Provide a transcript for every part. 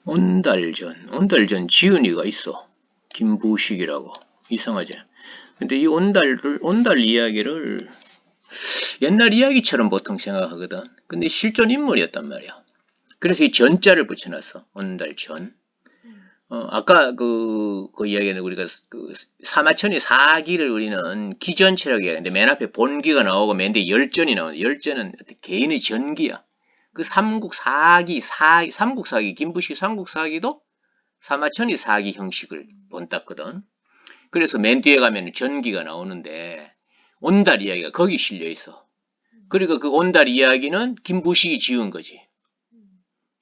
온달전 지은이가 있어. 김부식이라고. 이상하지? 근데 이 온달 이야기를 옛날 이야기처럼 보통 생각하거든. 근데 실존 인물이었단 말이야. 그래서 이 전자를 붙여놨어. 온달전. 아까 그 이야기는 우리가 그 사마천이 사기를 우리는 기전체라고 이야기하는데 맨 앞에 본기가 나오고 맨 뒤에 열전이 나오는데 열전은 개인의 전기야. 그 삼국사기, 김부식 삼국사기도 사마천이 사기 형식을 본땄거든. 그래서 맨 뒤에 가면 전기가 나오는데 온달 이야기가 거기 실려 있어. 그리고 그 온달 이야기는 김부식이 지은 거지.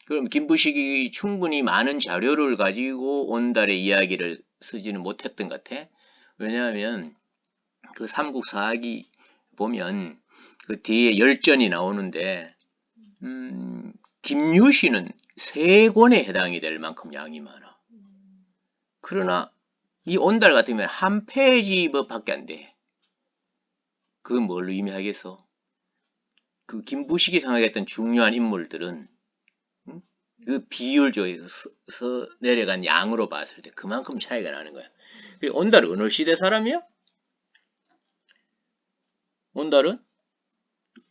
그럼 김부식이 충분히 많은 자료를 가지고 온달의 이야기를 쓰지는 못했던 것 같아. 왜냐하면 그 삼국사기 보면 그 뒤에 열전이 나오는데 김유신은 3권에 해당이 될 만큼 양이 많아. 그러나 이 온달 같으면 한 페이지밖에 안 돼. 그건 뭘 의미하겠어? 그 김부식이 생각했던 중요한 인물들은 그 비율적에서 내려간 양으로 봤을 때 그만큼 차이가 나는 거야. 온달은 어느 시대 사람이야? 온달은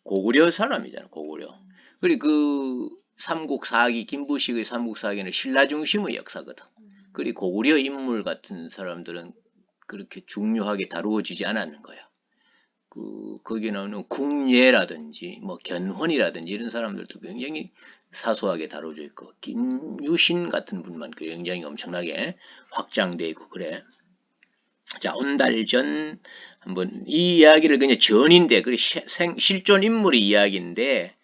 고구려 사람이잖아. 고구려. 그리고 그 삼국사기 김부식의 삼국사기는 신라 중심의 역사거든. 그리고 고구려 인물 같은 사람들은 그렇게 중요하게 다루어지지 않았는 거야. 거기 나오는 궁예라든지 뭐 견훤이라든지 이런 사람들도 굉장히 사소하게 다뤄져 있고 김유신 같은 분만 굉장히 엄청나게 확장돼 있고 그래. 자, 온달전 한번 이 이야기를 그냥 전인데 그 실존 인물의 이야기인데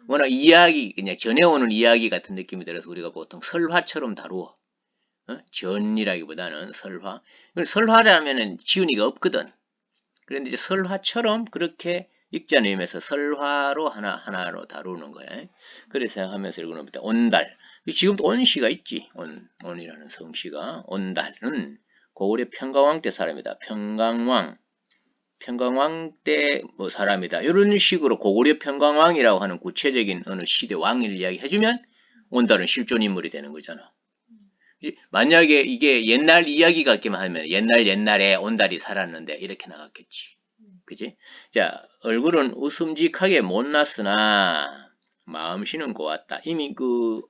워낙 이야기 그냥 전해오는 이야기 같은 느낌이 들어서 우리가 보통 설화처럼 다루어. 전이라기보다는 설화. 설화라면은 지은이가 없거든. 그런데 이제 설화처럼 그렇게 읽자는 의미에서 설화로 하나로 다루는 거야. 그래서 생각하면서 읽는 겁니다. 온달. 지금도 온시가 있지. 온이라는 성씨가. 온달은 고구려 평강왕 때 사람이다. 평강왕 때 뭐 사람이다. 이런 식으로 고구려 평강왕이라고 하는 구체적인 어느 시대 왕을 이야기해주면 온달은 실존 인물이 되는 거잖아. 만약에 이게 옛날 이야기 같기만 하면 옛날에 온달이 살았는데 이렇게 나갔겠지. 그지? 자, 얼굴은 웃음직하게 못났으나 마음씨는 고왔다. 이미 그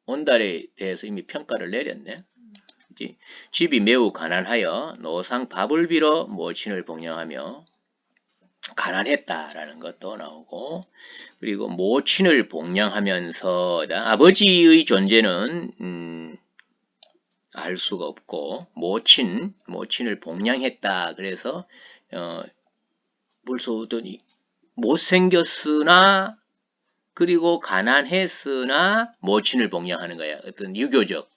온달에 대해서 이미 평가를 내렸네. 그지? 집이 매우 가난하여 노상 밥을 빌어 모친을 복양하며 가난했다라는 것도 나오고 그리고 모친을 복양하면서 아버지의 존재는 알 수가 없고 모친을 복양했다. 그래서 벌써 못생겼으나 그리고 가난했으나 모친을 복양하는 거야. 어떤 유교적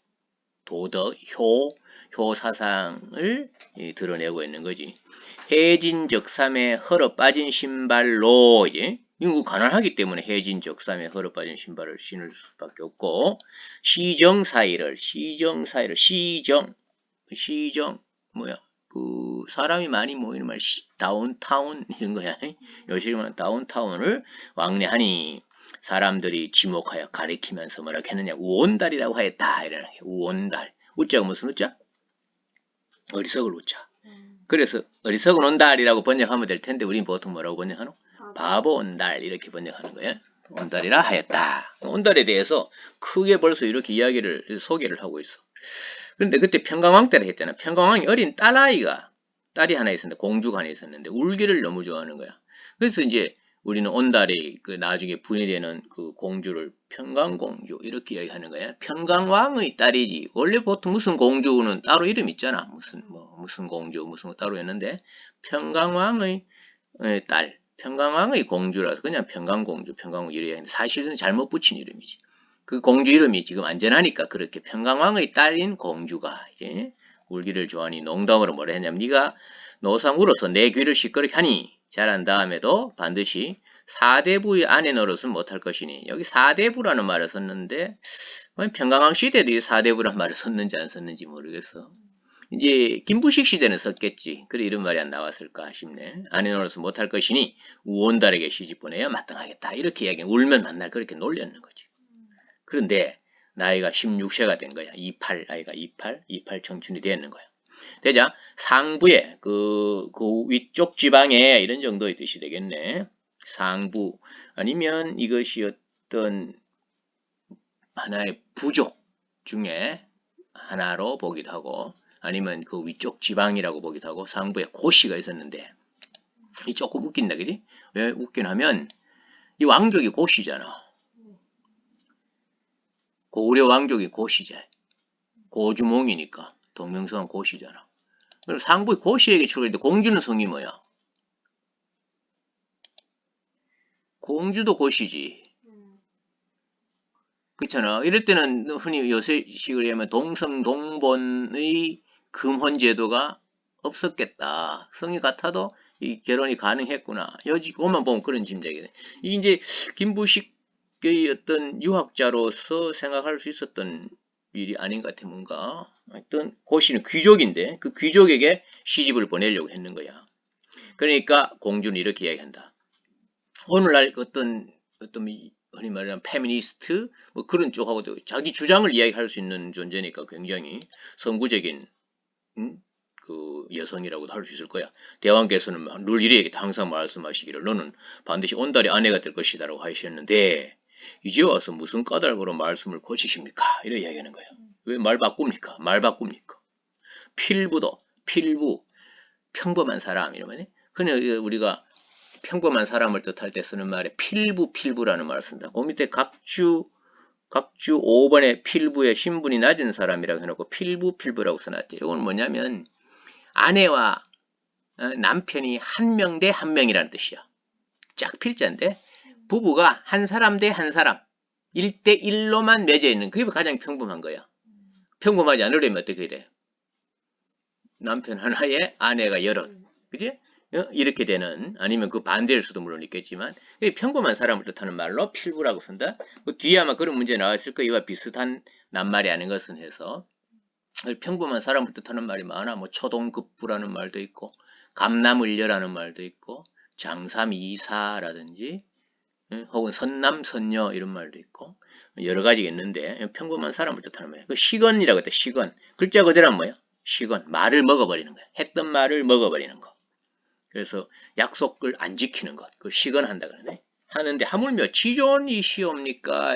도덕, 효 사상을 드러내고 있는 거지. 해진적삼에 헐어 빠진 신발로 이제 이거 가난하기 때문에 해진적삼에 헐어 빠진 신발을 신을 수밖에 없고 시정 뭐야? 그 사람이 많이 모이는 말 다운타운 이런 거야. 요즘은 다운타운을 왕래하니 사람들이 지목하여 가리키면서 뭐라 했느냐 우온달이라고 하였다. 이러는 게 우온달. 우자가 무슨 우자? 어리석을 우자. 그래서 어리석은 온달이라고 번역하면 될 텐데 우리는 보통 뭐라고 번역하노? 바보 온달 이렇게 번역하는 거야. 온달이라 하였다. 온달에 대해서 크게 벌써 이렇게 이야기를 소개를 하고 있어. 그런데 그때 평강왕 때라 했잖아. 평강왕이 어린 딸이 하나 있었는데 공주가 하나 있었는데 울기를 너무 좋아하는 거야. 그래서 이제 우리는 온달이 그 나중에 분이되는 그 공주를 평강공주 이렇게 이야기하는 거야. 평강왕의 딸이지. 원래 보통 무슨 공주는 따로 이름 있잖아. 무슨 공주 무슨 거 따로 있는데 평강왕의 딸, 평강왕의 공주라서 그냥 평강공주 이렇게 하는데 사실은 잘못 붙인 이름이지. 그 공주 이름이 지금 안전하니까 그렇게 평강왕의 딸인 공주가 이제 울기를 좋아하니 농담으로 뭐라 했냐면 네가 노상 울어서 내 귀를 시끄럽게 하니 자란 다음에도 반드시 사대부의 아내 노릇은 못할 것이니 여기 사대부라는 말을 썼는데 평강왕 시대도 이 사대부란 말을 썼는지 안 썼는지 모르겠어. 이제 김부식 시대는 썼겠지. 그래 이런 말이 안 나왔을까 싶네. 아내 노릇은 못할 것이니 우온달에게 시집 보내야 마땅하겠다. 이렇게 이야기는 울면 만날 그렇게 놀렸는 거지. 그런데 나이가 16세가 된 거야. 28 청춘이 되었는 거야. 되자 상부에 그 위쪽 지방에 이런 정도의 뜻이 되겠네. 상부 아니면 이것이 어떤 하나의 부족 중에 하나로 보기도 하고 아니면 그 위쪽 지방이라고 보기도 하고 상부에 고씨가 있었는데 이 조금 웃긴다 그지? 왜 웃긴 하면 이 왕족이 고씨잖아. 고구려 왕족이 고씨제. 고주몽이니까 동명성은 고씨잖아. 그럼 상부의 고씨에게 출발했는데 공주는 성이 뭐야? 공주도 고씨지. 그렇잖아. 이럴 때는 흔히 요새식으로 하면 동성동본의 금혼제도가 없었겠다. 성이 같아도 이 결혼이 가능했구나. 요지만 보면 그런 짐작이네. 이 이제 김부식의 어떤 유학자로서 생각할 수 있었던 일이 아닌 것 같아. 뭔가 어떤 고씨는 귀족인데 그 귀족에게 시집을 보내려고 했는 거야. 그러니까 공주는 이렇게 이야기한다. 오늘날 어떤 흔히 말하는 페미니스트 뭐 그런 쪽하고도 자기 주장을 이야기할 수 있는 존재니까 굉장히 선구적인 그 여성이라고도 할 수 있을 거야. 대왕께서는 늘 이래에게 항상 말씀하시기를 너는 반드시 온달의 아내가 될 것이다라고 하셨는데 이제 와서 무슨 까닭으로 말씀을 고치십니까? 이래 이야기하는 거야. 왜 말 바꿉니까? 말 바꿉니까? 필부 평범한 사람 이러면 그냥 우리가 평범한 사람을 뜻할 때 쓰는 말에 필부라는 말을 쓴다. 그 밑에 각주 5번에 필부에 신분이 낮은 사람이라고 해놓고 필부라고 써놨지. 이건 뭐냐면 아내와 남편이 한 명 대 한 명이라는 뜻이야. 짝필자인데 부부가 한 사람 대 한 사람 1대1로만 맺어 있는 그게 가장 평범한 거야. 평범하지 않으려면 어떻게 돼? 남편 하나에 아내가 여럿. 그지? 이렇게 되는 아니면 그 반대일 수도 물론 있겠지만 평범한 사람을 뜻하는 말로 필부라고 쓴다. 그 뒤에 아마 그런 문제 나왔을 거 이와 비슷한 낱말이 아닌 것은 해서 평범한 사람을 뜻하는 말이 많아. 뭐 초동급부라는 말도 있고 감남을녀라는 말도 있고 장삼이사라든지 혹은 선남선녀 이런 말도 있고 여러 가지가 있는데 평범한 사람을 뜻하는 말이야. 그 시건이라고 했다. 시건 글자 그대로 하면 뭐야? 시건 말을 먹어버리는 거야. 했던 말을 먹어버리는 거. 그래서 약속을 안 지키는 것, 그 시건한다 그러네. 하는데 하물며 지존이시옵니까?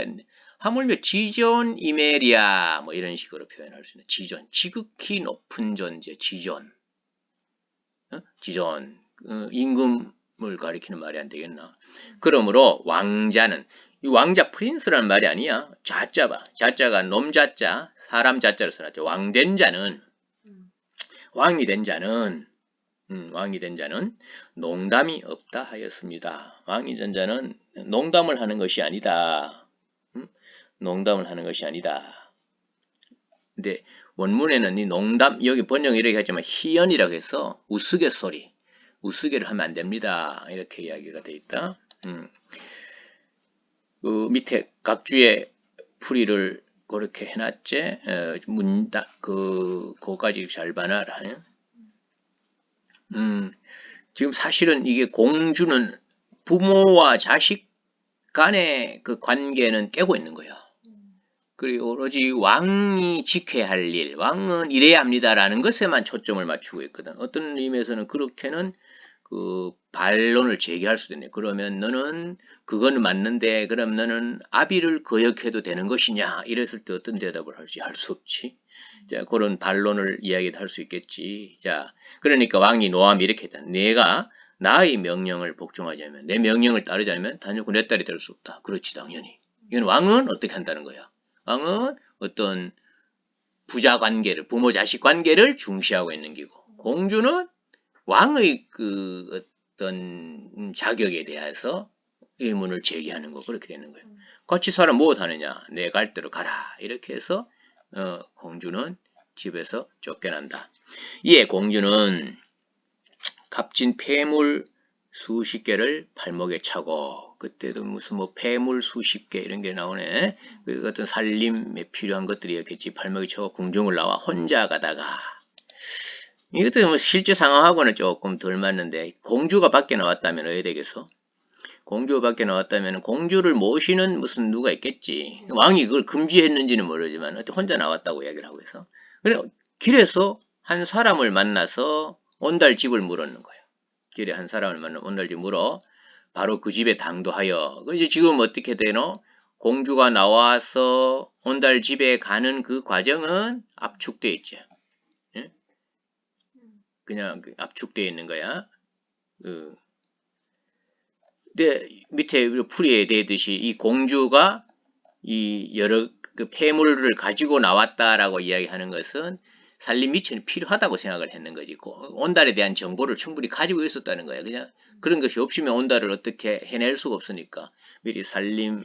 하물며 지존이메리아 뭐 이런 식으로 표현할 수 있는 지존, 지극히 높은 존재, 지존, 지존, 임금을 가리키는 말이 안 되겠나? 그러므로 왕자는 이 왕자 프린스라는 말이 아니야. 자자 봐, 자자가 놈 자자, 사람 자자를 써놨죠. 왕된 자는 왕이 된 자는 농담이 없다 하였습니다. 왕이 된 자는 농담을 하는 것이 아니다. 농담을 하는 것이 아니다. 근데 원문에는 이 농담, 여기 번역이 이렇게 하지만 희연이라고 해서 우스갯소리, 우스개를 하면 안 됩니다. 이렇게 이야기가 돼 있다. 그 밑에 각주의 풀이를 그렇게 해놨지. 그거까지 잘 봐놔라. 지금 사실은 이게 공주는 부모와 자식 간의 그 관계는 깨고 있는 거야. 그리고 오로지 왕이 지켜야 할 일, 왕은 이래야 합니다라는 것에만 초점을 맞추고 있거든. 어떤 의미에서는 그렇게는 그 반론을 제기할 수도 있네. 그러면 너는 그거는 맞는데 그럼 너는 아비를 거역해도 되는 것이냐? 이랬을 때 어떤 대답을 할지 할 수 없지. 자, 그런 반론을 이야기할 수 있겠지. 자, 그러니까 왕이 노함이 이렇게 했다. 내가 나의 명령을 복종하자면, 내 명령을 따르지 않으면 단연코 내 딸이 될 수 없다. 그렇지, 당연히. 이건 왕은 어떻게 한다는 거야? 왕은 어떤 부자 관계를, 부모 자식 관계를 중시하고 있는 기고, 공주는 왕의 그 어떤 자격에 대해서 의문을 제기하는 거, 그렇게 되는 거예요. 같이 살아 무엇 하느냐? 내 갈 대로 가라. 이렇게 해서 공주는 집에서 쫓겨난다. 이에 공주는 값진 폐물 수십 개를 발목에 차고, 그때도 무슨 뭐 폐물 수십 개 이런 게 나오네. 그 어떤 살림에 필요한 것들이었겠지. 발목에 차고 궁중을 나와 혼자 가다가, 이것도 뭐 실제 상황하고는 조금 덜 맞는데 공주가 밖에 나왔다면 어떻게 되겠어? 공주가 밖에 나왔다면 공주를 모시는 무슨 누가 있겠지. 왕이 그걸 금지했는지는 모르지만 혼자 나왔다고 이야기를 하고 있어. 그래 길에서 한 사람을 만나서 온달 집을 물었는 거야. 길에 한 사람을 만나 온달 집 물어 바로 그 집에 당도하여. 이제 지금 어떻게 되노? 공주가 나와서 온달 집에 가는 그 과정은 압축돼 있지. 예? 그냥 압축돼 있는 거야. 근데 밑에 풀이에 대듯이 이 공주가 이 여러 그 폐물을 가지고 나왔다라고 이야기하는 것은 살림 미천이 필요하다고 생각을 했는 거지. 온달에 대한 정보를 충분히 가지고 있었다는 거야. 그냥 그런 것이 없으면 온달을 어떻게 해낼 수가 없으니까 미리 살림에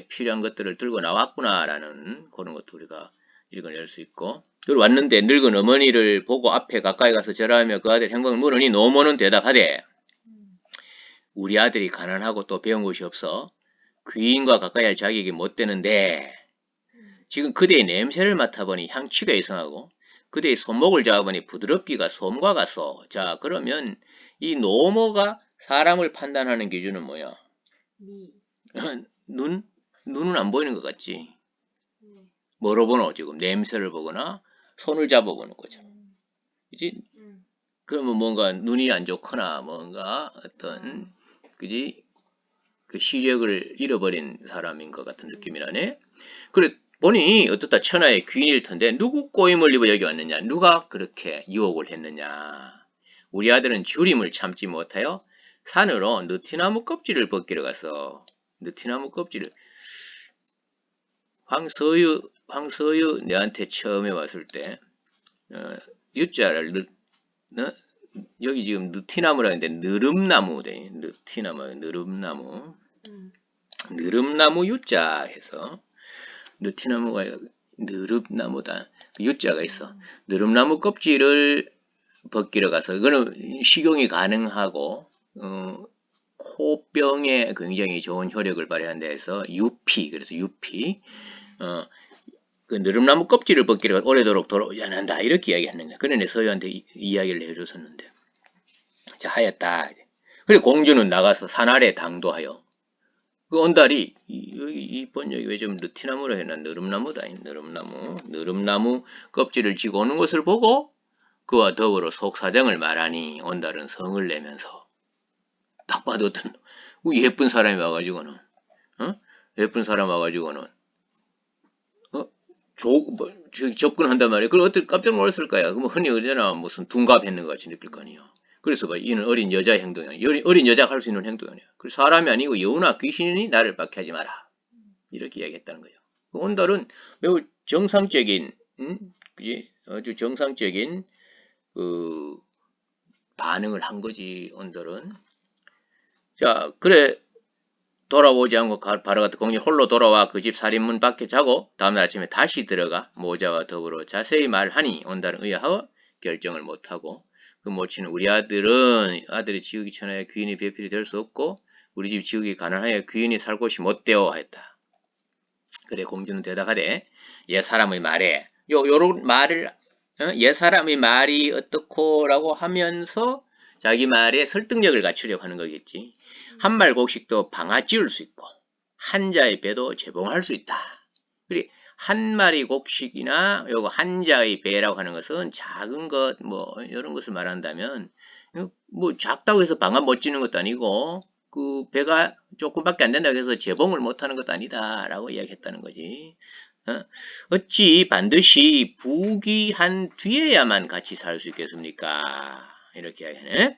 필요한 것들을 들고 나왔구나라는 그런 것도 우리가 읽어낼 수 있고. 그리고 왔는데 늙은 어머니를 보고 앞에 가까이 가서 절하며 그 아들 행방을 물으니 노모는 대답하되 우리 아들이 가난하고 또 배운 것이 없어 귀인과 가까이 할 자격이 못 되는데 지금 그대의 냄새를 맡아보니 향취가 이상하고 그대의 손목을 잡아보니 부드럽기가 솜과 같소. 자 그러면 이 노모가 사람을 판단하는 기준은 뭐야? 눈은 안 보이는 것 같지? 뭐로 보노? 지금 냄새를 보거나 손을 잡아보는 거죠. 그지? 그러면 뭔가 눈이 안 좋거나 뭔가 어떤 그지? 그 시력을 잃어버린 사람인 것 같은 느낌이 나네. 그래 보니 어떻다 천하의 귀인일 텐데 누구 꼬임을 입어 여기 왔느냐? 누가 그렇게 유혹을 했느냐? 우리 아들은 주림을 참지 못하여 산으로 느티나무 껍질을 벗기러 갔어. 느티나무 껍질을 황서유 내한테 처음에 왔을 때 유자를 여기 지금 느티나무라 했는데 느릅나무 돼. 느티나무 느릅나무 유자 해서 느티나무가 느릅나무다. 유자가 있어. 느릅나무 껍질을 벗기러 가서 이거는 식용이 가능하고 코병에 굉장히 좋은 효력을 발휘한다 해서 유피 그래서 유피 그 느릅나무 껍질을 벗기러 가서 오래도록 돌아오야한다 이렇게 이야기하는 거야. 그래 서유한테 이야기를 해줬었는데 자 하였다. 그래 공주는 나가서 산 아래 당도하여 그 온달이 이 번역이 왜 좀 느티나무로 해놨 느릅나무다. 느릅나무 껍질을 쥐고 오는 것을 보고 그와 더불어 속사정을 말하니 온달은 성을 내면서 딱 봐도 어떤 예쁜 사람이 와가지고는 예쁜 사람 와가지고는 접근한단 말이야. 그럼 어떻게 깜짝 놀랐을 거야. 그럼 흔히 그러잖아 무슨 둔갑했는 것 같이 느낄 거 아니야. 그래서 봐, 이는 어린 여자의 행동이야. 어린 여자가 할 수 있는 행동이야. 그래서 사람이 아니고 여우나 귀신이 나를 박해하지 마라. 이렇게 이야기했다는 거예요. 온달은 매우 정상적인, 그지? 아주 정상적인 반응을 한 거지. 온달은. 자, 그래 돌아오지 않고 바로 갔다 공주 홀로 돌아와 그 집 살인문 밖에 자고 다음날 아침에 다시 들어가 모자와 더불어 자세히 말하니 온달은 의아하여 결정을 못하고 그 모친은 우리 아들이 지극히 천하의 귀인이 배필이 될 수 없고 우리 집 지극히 가난하여 귀인이 살 곳이 못되어 하였다. 그래 공주는 대답하되 옛 사람의 말에 요런 말을 옛 사람의 말이 어떻고라고 하면서 자기 말에 설득력을 갖추려고 하는 거겠지. 한말 곡식도 방아 찌울 수 있고 한자의 배도 재봉할 수 있다. 그래 한 마리 곡식이나 요거 한자의 배라고 하는 것은 작은 것 뭐 이런 것을 말한다면 뭐 작다고 해서 방아 못 찌는 것도 아니고 그 배가 조금밖에 안 된다고 해서 재봉을 못하는 것도 아니다 라고 이야기했다는 거지. 어찌 반드시 부귀한 뒤에야만 같이 살 수 있겠습니까? 이렇게 이야기하네.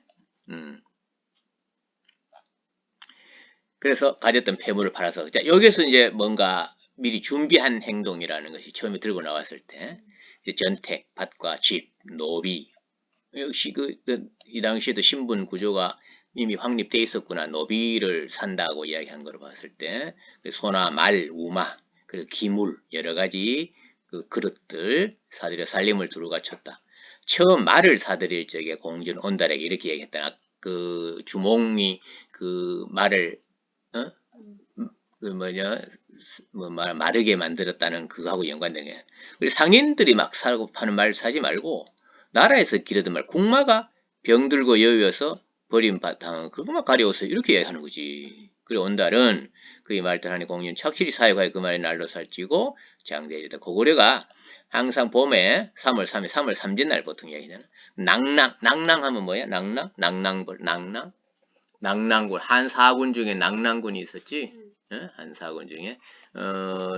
그래서 가졌던 폐물을 팔아서 자 여기서 이제 뭔가 미리 준비한 행동이라는 것이 처음에 들고 나왔을 때 이제 전택, 밭과 집, 노비 역시 이 당시에도 신분 구조가 이미 확립되어 있었구나. 노비를 산다고 이야기한 걸 봤을 때 소나 말, 우마 그리고 기물 여러 가지 그 그릇들 사들여 살림을 두루 갖췄다. 처음 말을 사들일 적에 공주는 온달에게 이렇게 얘기했다. 그 주몽이 그 말을 마르게 만들었다는 그거하고 연관된 게. 우리 상인들이 막 사고 파는 말 사지 말고 나라에서 기르던 말 국마가 병들고 여유여서 버림받당한 그것만 가려워서 이렇게 얘기하는 거지. 그리고 온달은 그의 말뜻하니 공윤 착실히 사회과에 그 말이 날로 살찌고 장대해지다. 고구려가 항상 봄에 3월 3일, 3월 삼진날 보통 얘기하잖아. 낭낭하면 뭐야? 낭낭벌, 낭낭군. 한 사군 중에 낭낭군이 있었지? 한 사군 중에.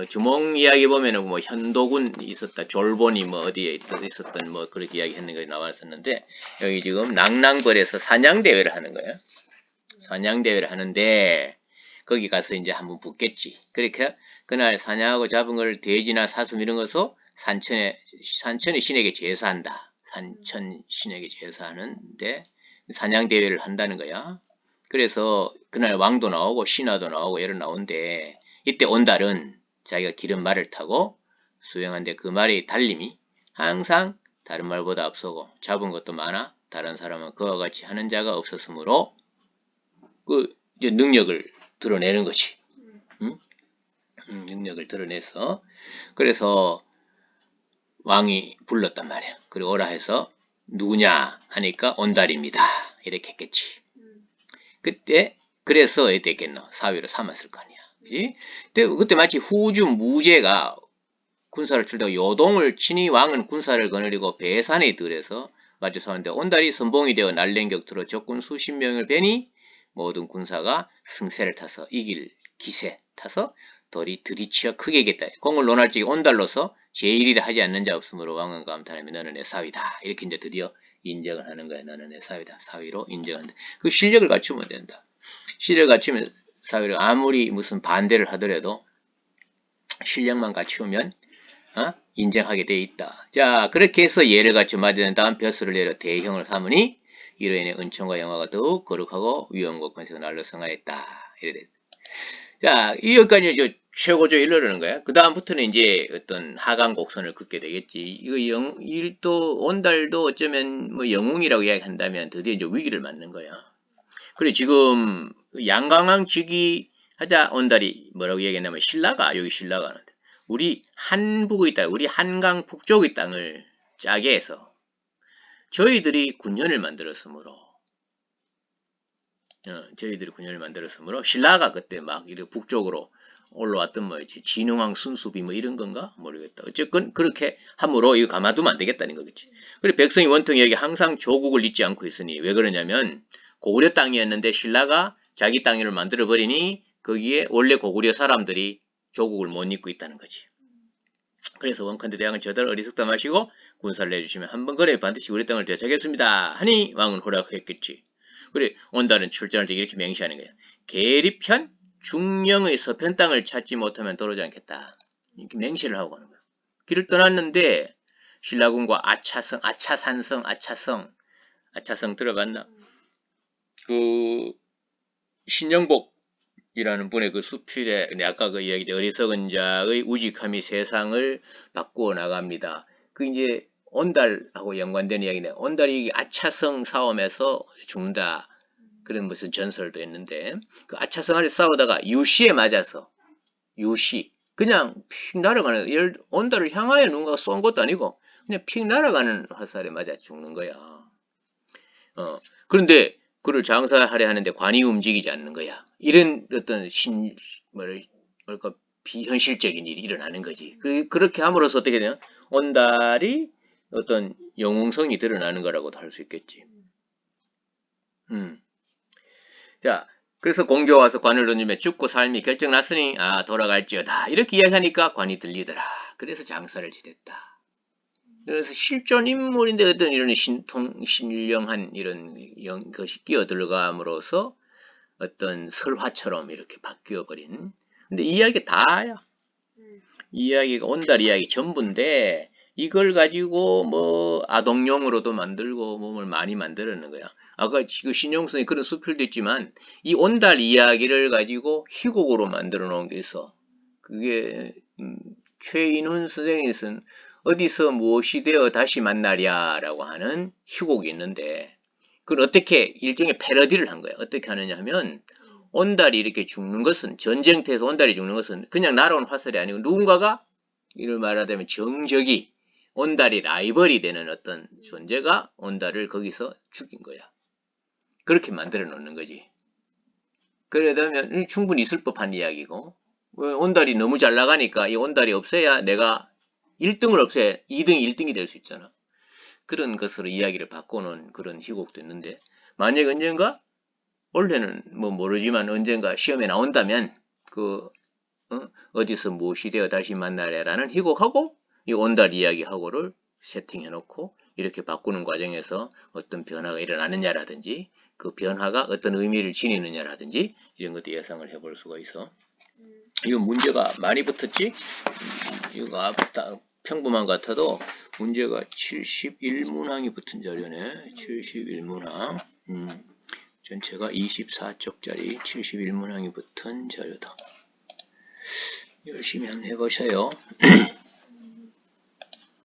주몽 이야기 보면은 뭐 현도군 있었다. 졸본이 뭐 어디에 있었던 뭐 그렇게 이야기 했는 거 나왔었는데, 여기 지금 낭낭벌에서 사냥대회를 하는 거야. 사냥대회를 하는데, 거기 가서 이제 한번 붙겠지. 그러니까 그날 사냥하고 잡은 걸 돼지나 사슴 이런 것을 산천의 신에게 제사한다. 산천 신에게 제사하는데 사냥대회를 한다는 거야. 그래서 그날 왕도 나오고 신하도 나오고 여러 나오는데, 이때 온달은 자기가 기른 말을 타고 수행하는데 그 말의 달림이 항상 다른 말보다 앞서고 잡은 것도 많아 다른 사람은 그와 같이 하는 자가 없었으므로 그 이제 능력을 드러내는 거지. 응? 능력을 드러내서 그래서 왕이 불렀단 말이야. 그리고 오라 해서 누구냐 하니까 온달입니다. 이렇게 했겠지. 그때 그래서 어떻게 했겠노? 사위로 삼았을 거 아니야. 그지? 그때 마치 후주 무제가 군사를 출다가 요동을 친히 왕은 군사를 거느리고 배산에 들에서 마주 서는데 온달이 선봉이 되어 날랜 격투로 적군 수십 명을 베니 모든 군사가 승세를 타서 이길 기세 타서 돌이 들이치어 크게 이겼다. 공을 논할 적에 온달로서 제일이라 하지 않는 자 없으므로 왕은 감탄하며 너는 내 사위다. 이렇게 이제 드디어 인정을 하는 거야. 너는 내 사위다. 사위로 인정한다. 그 실력을 갖추면 된다. 실력을 갖추면 사위를 아무리 무슨 반대를 하더라도 실력만 갖추면 인정하게 돼 있다. 자, 그렇게 해서 예를 갖춰 맞은 다음 벼슬을 내려 대형을 삼으니 이로 인해 은총과 영화가 더욱 거룩하고 위엄과 권세가 날로 성하였다. 이래 됐다. 자, 여기까지 최고조 이르르는 거야. 그 다음부터는 이제 어떤 하강 곡선을 긋게 되겠지. 일도 온달도 어쩌면 뭐 영웅이라고 이야기한다면 드디어 이제 위기를 맞는 거야. 그래 지금 양강왕 즉위하자 온달이 뭐라고 얘기했냐면 여기 신라가 하는데 우리 한북의 땅, 우리 한강 북쪽의 땅을 짜게 해서 저희들이 군현을 만들었으므로 신라가 그때 막 이렇게 북쪽으로 올라왔던 뭐지 진흥왕 순수비 뭐 이런 건가 모르겠다. 어쨌건 그렇게 함으로 이거 가만두면 안 되겠다는 거겠지. 그래 백성이 원통이 여기 항상 조국을 잊지 않고 있으니 왜 그러냐면 고구려 땅이었는데 신라가 자기 땅을 만들어 버리니 거기에 원래 고구려 사람들이 조국을 못 잊고 있다는 거지. 그래서 원컨대 대왕은 저들 어리석다 마시고 군사를 내주시면 한번 그래 반드시 우리 땅을 되찾겠습니다 하니 왕은 허락했겠지. 그래 온달은 출전을 이렇게 맹시하는 거야. 계리편 중령의 서편 땅을 찾지 못하면 돌아오지 않겠다. 이렇게 맹시를 하고 가는 거야. 길을 떠났는데 신라군과 아차성 들어봤나? 그 신영복이라는 분의 그 수필에 아까 그 이야기 어리석은 자의 우직함이 세상을 바꾸어 나갑니다. 그 이제 온달하고 연관된 이야기네. 온달이 아차성 싸움에서 죽는다. 그런 무슨 전설도 있는데 그 아차성 안에 싸우다가 유시에 맞아서 그냥 픽 날아가는 온달을 향하여 누군가 쏜 것도 아니고 그냥 픽 날아가는 화살에 맞아 죽는 거야. 그런데 그를 장사하려 하는데 관이 움직이지 않는 거야. 이런 어떤 뭐랄까 비현실적인 일이 일어나는 거지. 그렇게 함으로써 어떻게 되냐? 온달이 어떤 영웅성이 드러나는 거라고도 할 수 있겠지. 자, 그래서 공조 와서 관을 던지며 죽고 삶이 결정났으니 돌아갈지어다. 이렇게 이야기하니까 관이 들리더라. 그래서 장사를 지냈다. 그래서 실존 인물인데 어떤 이런 신령한 이런 것이 끼어들어감으로써 어떤 설화처럼 이렇게 바뀌어버린. 근데 이야기 다야. 이야기가 온달 이야기 전부인데 이걸 가지고 뭐 아동용으로도 만들고 몸을 많이 만들어내는 거야. 아까 그 신용선이 그런 수필도 있지만 이 온달 이야기를 가지고 희곡으로 만들어 놓은 게 있어. 그게 최인훈 선생이 쓴 어디서 무엇이 되어 다시 만나랴 라고 하는 희곡이 있는데 그걸 어떻게 일종의 패러디를 한 거야. 어떻게 하느냐 하면 온달이 이렇게 죽는 것은 전쟁터에서 온달이 죽는 것은 그냥 날아온 화살이 아니고 누군가가 이를 말하자면 정적이 온달이 라이벌이 되는 어떤 존재가 온달을 거기서 죽인 거야. 그렇게 만들어 놓는 거지. 그러려면 충분히 있을 법한 이야기고, 온달이 너무 잘 나가니까 이 온달이 없어야 내가 1등을 없애야 2등이 1등이 될 수 있잖아. 그런 것으로 이야기를 바꾸는 그런 희곡도 있는데, 만약 언젠가 원래는 뭐 모르지만 언젠가 시험에 나온다면 어디서 무엇이 되어 다시 만나래라는 희곡하고 이 온달 이야기하고를 세팅해 놓고 이렇게 바꾸는 과정에서 어떤 변화가 일어나느냐라든지 그 변화가 어떤 의미를 지니느냐라든지 이런 것도 예상을 해볼 수가 있어. 이거 문제가 많이 붙었지? 이거 평범한 것 같아도 문제가 71문항이 붙은 자료네. 71문항. 전체가 24쪽짜리 71문항이 붙은 자료다. 열심히 한번 해보셔요.